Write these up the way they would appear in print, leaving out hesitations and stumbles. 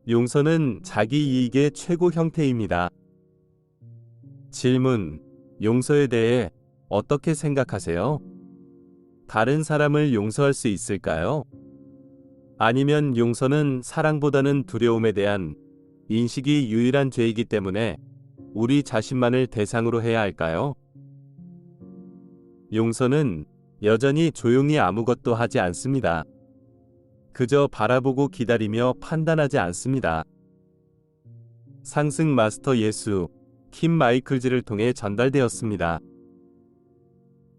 용서는 자기 이익의 최고 형태입니다. 질문: 용서에 대해 어떻게 생각하세요? 다른 사람을 용서할 수 있을까요? 아니면 용서는 사랑보다는 두려움에 대한 인식이 유일한 죄이기 때문에 우리 자신만을 대상으로 해야 할까요? 용서는 여전히 조용히 아무것도 하지 않습니다. 그저 바라보고 기다리며 판단하지 않습니다. 상승 마스터 예수 킴 마이클즈를 통해 전달되었습니다.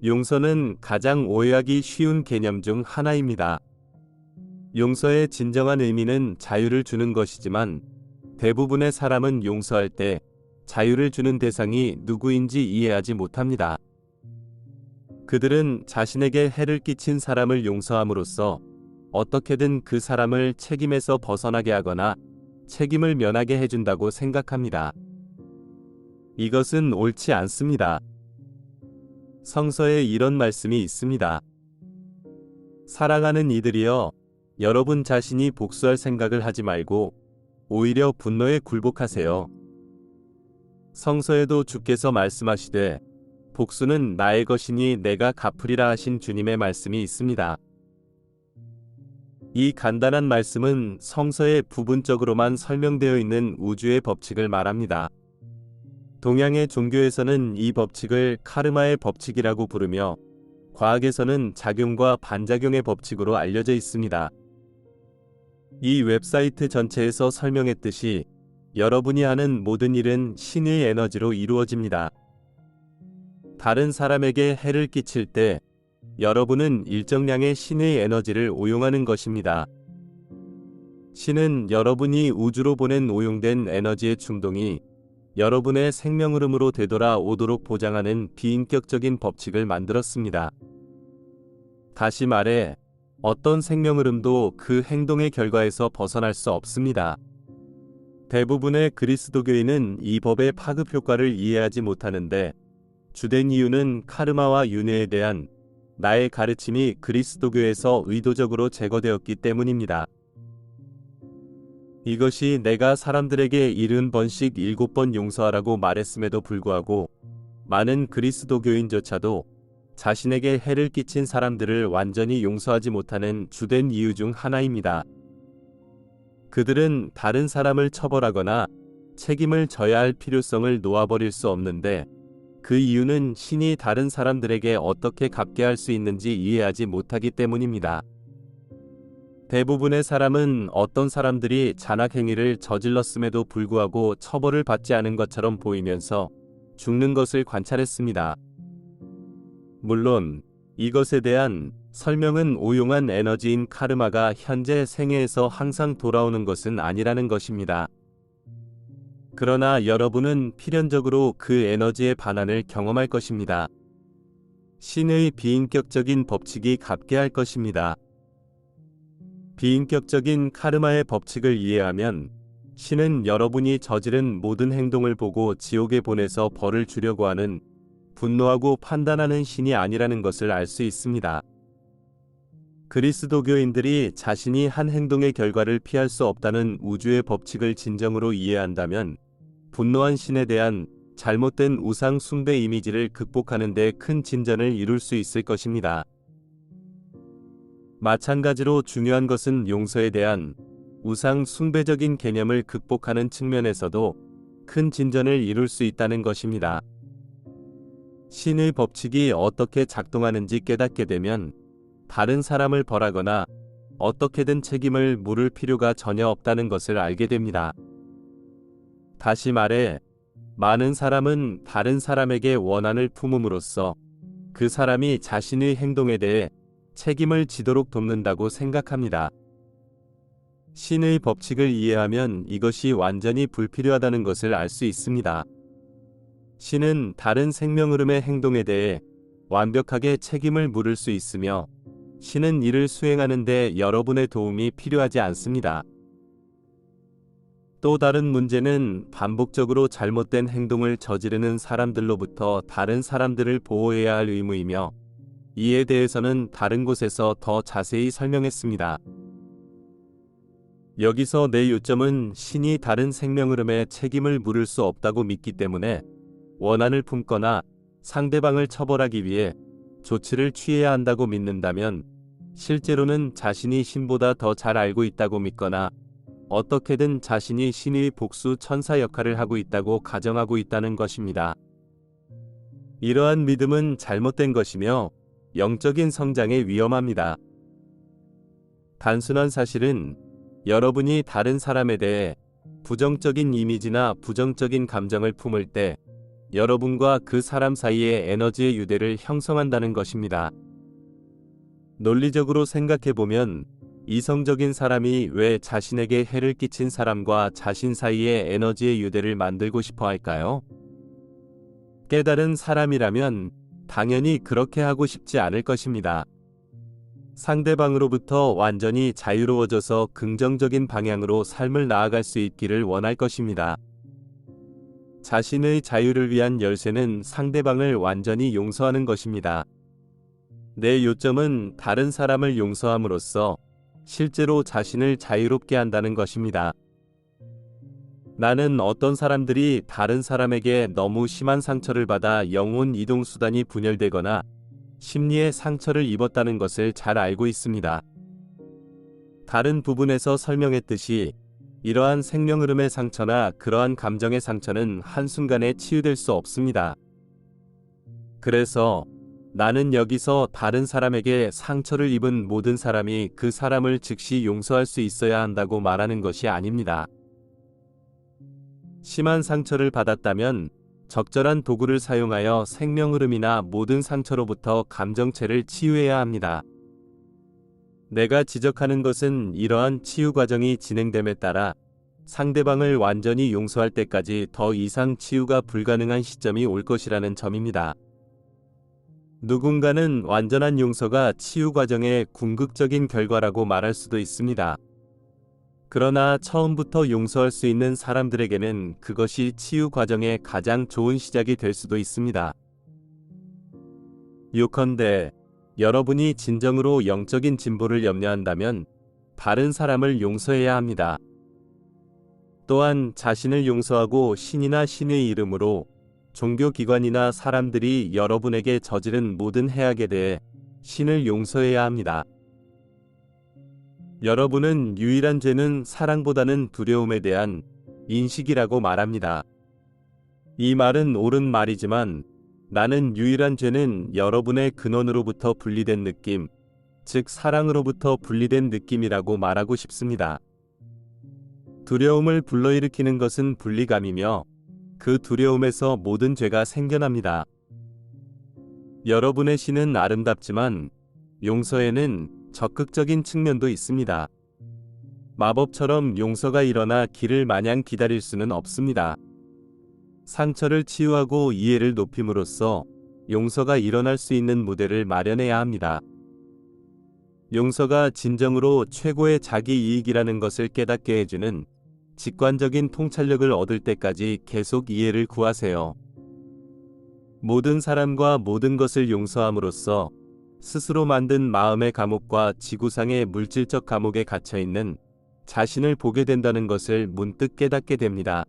용서는 가장 오해하기 쉬운 개념 중 하나입니다. 용서의 진정한 의미는 자유를 주는 것이지만 대부분의 사람은 용서할 때 자유를 주는 대상이 누구인지 이해하지 못합니다. 그들은 자신에게 해를 끼친 사람을 용서함으로써 어떻게든 그 사람을 책임에서 벗어나게 하거나 책임을 면하게 해준다고 생각합니다. 이것은 옳지 않습니다. 성서에 이런 말씀이 있습니다. 사랑하는 이들이여, 여러분 자신이 복수할 생각을 하지 말고 오히려 분노에 굴복하세요. 성서에도 주께서 말씀하시되 복수는 나의 것이니 내가 갚으리라 하신 주님의 말씀이 있습니다. 이 간단한 말씀은 성서에 부분적으로만 설명되어 있는 우주의 법칙을 말합니다. 동양의 종교에서는 이 법칙을 카르마의 법칙이라고 부르며 과학에서는 작용과 반작용의 법칙으로 알려져 있습니다. 이 웹사이트 전체에서 설명했듯이 여러분이 하는 모든 일은 신의 에너지로 이루어집니다. 다른 사람에게 해를 끼칠 때 여러분은 일정량의 신의 에너지를 오용하는 것입니다. 신은 여러분이 우주로 보낸 오용된 에너지의 충동이 여러분의 생명 흐름으로 되돌아오도록 보장하는 비인격적인 법칙을 만들었습니다. 다시 말해, 어떤 생명 흐름도 그 행동의 결과에서 벗어날 수 없습니다. 대부분의 그리스도교인은 이 법의 파급 효과를 이해하지 못하는데 주된 이유는 카르마와 윤회에 대한 나의 가르침이 그리스도교에서 의도적으로 제거되었기 때문입니다. 이것이 내가 사람들에게 70번씩 7번 용서하라고 말했음에도 불구하고 많은 그리스도교인조차도 자신에게 해를 끼친 사람들을 완전히 용서하지 못하는 주된 이유 중 하나입니다. 그들은 다른 사람을 처벌하거나 책임을 져야 할 필요성을 놓아버릴 수 없는데 그 이유는 신이 다른 사람들에게 어떻게 갚게 할 수 있는지 이해하지 못하기 때문입니다. 대부분의 사람은 어떤 사람들이 잔악행위를 저질렀음에도 불구하고 처벌을 받지 않은 것처럼 보이면서 죽는 것을 관찰했습니다. 물론 이것에 대한 설명은 오용한 에너지인 카르마가 현재 생애에서 항상 돌아오는 것은 아니라는 것입니다. 그러나 여러분은 필연적으로 그 에너지의 반환을 경험할 것입니다. 신의 비인격적인 법칙이 갚게 할 것입니다. 비인격적인 카르마의 법칙을 이해하면 신은 여러분이 저지른 모든 행동을 보고 지옥에 보내서 벌을 주려고 하는 분노하고 판단하는 신이 아니라는 것을 알 수 있습니다. 그리스도교인들이 자신이 한 행동의 결과를 피할 수 없다는 우주의 법칙을 진정으로 이해한다면 분노한 신에 대한 잘못된 우상 숭배 이미지를 극복하는 데 큰 진전을 이룰 수 있을 것입니다. 마찬가지로 중요한 것은 용서에 대한 우상 숭배적인 개념을 극복하는 측면에서도 큰 진전을 이룰 수 있다는 것입니다. 신의 법칙이 어떻게 작동하는지 깨닫게 되면 다른 사람을 벌하거나 어떻게든 책임을 물을 필요가 전혀 없다는 것을 알게 됩니다. 다시 말해, 많은 사람은 다른 사람에게 원한을 품음으로써 그 사람이 자신의 행동에 대해 책임을 지도록 돕는다고 생각합니다. 신의 법칙을 이해하면 이것이 완전히 불필요하다는 것을 알 수 있습니다. 신은 다른 생명 흐름의 행동에 대해 완벽하게 책임을 물을 수 있으며 신은 이를 수행하는 데 여러분의 도움이 필요하지 않습니다. 또 다른 문제는 반복적으로 잘못된 행동을 저지르는 사람들로부터 다른 사람들을 보호해야 할 의무이며 이에 대해서는 다른 곳에서 더 자세히 설명했습니다. 여기서 내 요점은 신이 다른 생명 흐름에 책임을 물을 수 없다고 믿기 때문에 원한을 품거나 상대방을 처벌하기 위해 조치를 취해야 한다고 믿는다면 실제로는 자신이 신보다 더 잘 알고 있다고 믿거나 어떻게든 자신이 신의 복수 천사 역할을 하고 있다고 가정하고 있다는 것입니다. 이러한 믿음은 잘못된 것이며 영적인 성장에 위험합니다. 단순한 사실은 여러분이 다른 사람에 대해 부정적인 이미지나 부정적인 감정을 품을 때 여러분과 그 사람 사이의 에너지의 유대를 형성한다는 것입니다. 논리적으로 생각해보면 이성적인 사람이 왜 자신에게 해를 끼친 사람과 자신 사이의 에너지의 유대를 만들고 싶어 할까요? 깨달은 사람이라면 당연히 그렇게 하고 싶지 않을 것입니다. 상대방으로부터 완전히 자유로워져서 긍정적인 방향으로 삶을 나아갈 수 있기를 원할 것입니다. 자신의 자유를 위한 열쇠는 상대방을 완전히 용서하는 것입니다. 내 요점은 다른 사람을 용서함으로써 실제로 자신을 자유롭게 한다는 것입니다. 나는 어떤 사람들이 다른 사람에게 너무 심한 상처를 받아 영혼 이동 수단이 분열되거나 심리의 상처를 입었다는 것을 잘 알고 있습니다. 다른 부분에서 설명했듯이 이러한 생명 흐름의 상처나 그러한 감정의 상처는 한순간에 치유될 수 없습니다. 그래서 나는 여기서 다른 사람에게 상처를 입은 모든 사람이 그 사람을 즉시 용서할 수 있어야 한다고 말하는 것이 아닙니다. 심한 상처를 받았다면 적절한 도구를 사용하여 생명 흐름이나 모든 상처로부터 감정체를 치유해야 합니다. 내가 지적하는 것은 이러한 치유 과정이 진행됨에 따라 상대방을 완전히 용서할 때까지 더 이상 치유가 불가능한 시점이 올 것이라는 점입니다. 누군가는 완전한 용서가 치유 과정의 궁극적인 결과라고 말할 수도 있습니다. 그러나 처음부터 용서할 수 있는 사람들에게는 그것이 치유 과정의 가장 좋은 시작이 될 수도 있습니다. 요컨대 여러분이 진정으로 영적인 진보를 염려한다면 바른 사람을 용서해야 합니다. 또한 자신을 용서하고 신이나 신의 이름으로 종교기관이나 사람들이 여러분에게 저지른 모든 해악에 대해 신을 용서해야 합니다. 여러분은 유일한 죄는 사랑보다는 두려움에 대한 인식이라고 말합니다. 이 말은 옳은 말이지만 나는 유일한 죄는 여러분의 근원으로부터 분리된 느낌, 즉 사랑으로부터 분리된 느낌이라고 말하고 싶습니다. 두려움을 불러일으키는 것은 분리감이며 그 두려움에서 모든 죄가 생겨납니다. 여러분의 신은 아름답지만 용서에는 적극적인 측면도 있습니다. 마법처럼 용서가 일어나 길을 마냥 기다릴 수는 없습니다. 상처를 치유하고 이해를 높임으로써 용서가 일어날 수 있는 무대를 마련해야 합니다. 용서가 진정으로 최고의 자기 이익이라는 것을 깨닫게 해주는 직관적인 통찰력을 얻을 때까지 계속 이해를 구하세요. 모든 사람과 모든 것을 용서함으로써 스스로 만든 마음의 감옥과 지구상의 물질적 감옥에 갇혀있는 자신을 보게 된다는 것을 문득 깨닫게 됩니다.